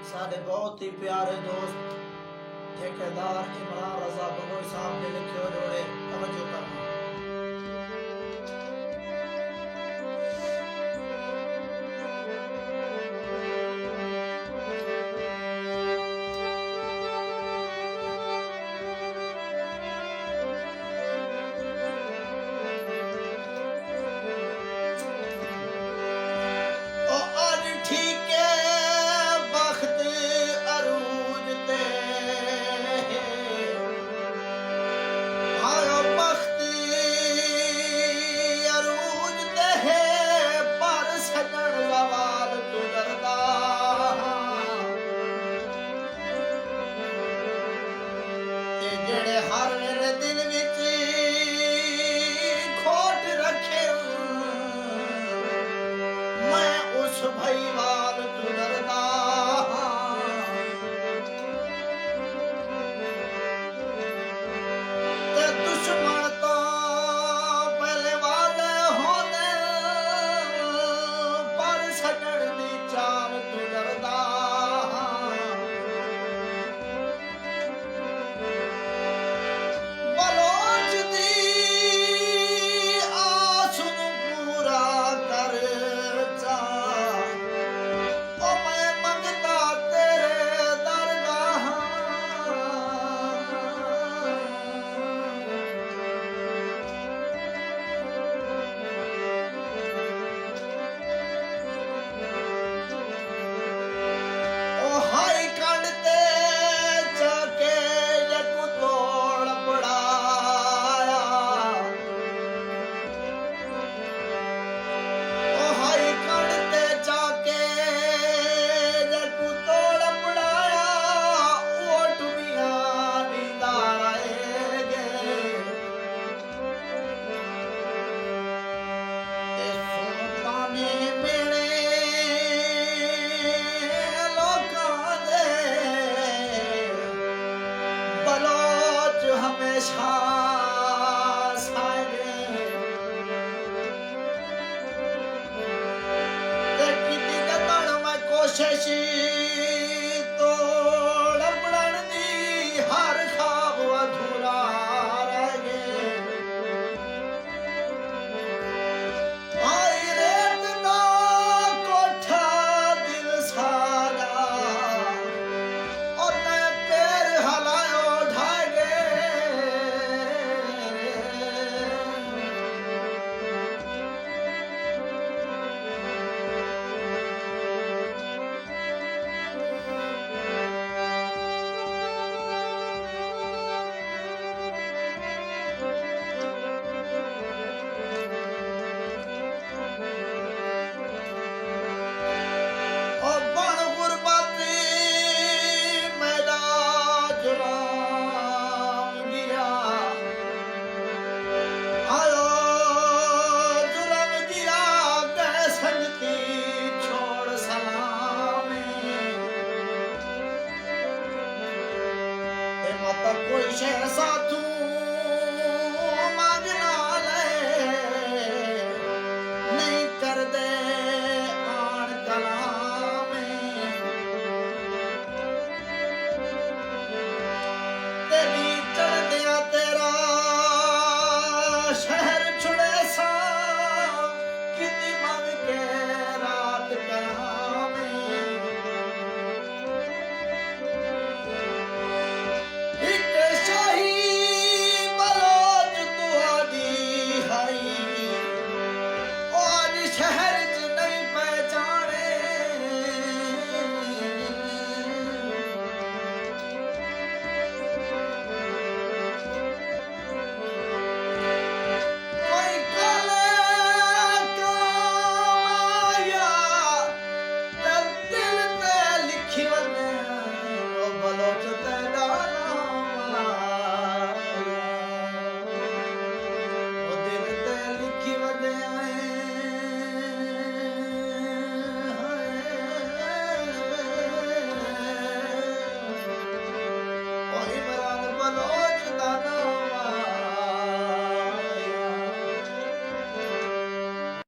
साढ़े बहुत ही प्यारे दोस्त ठेकेदार इमरान रजा बलोच साहब ने लिखे हुए जोड़े तवज्जो करना। हर मेरे दिल विच खोट रखे मैं उस भाई वाल तू डरदा ते दुश्मन तो पहले वाले होने पर सजण दी चाल तू डरदा हमेशा सागे ते किती कतण मैं कोशिश तोड़ पड़न दी हर ख्वाब अधूरा रह गए आई रेत दा कोठा दिल सारा और मैं पैर हलायो कोई शहर साथू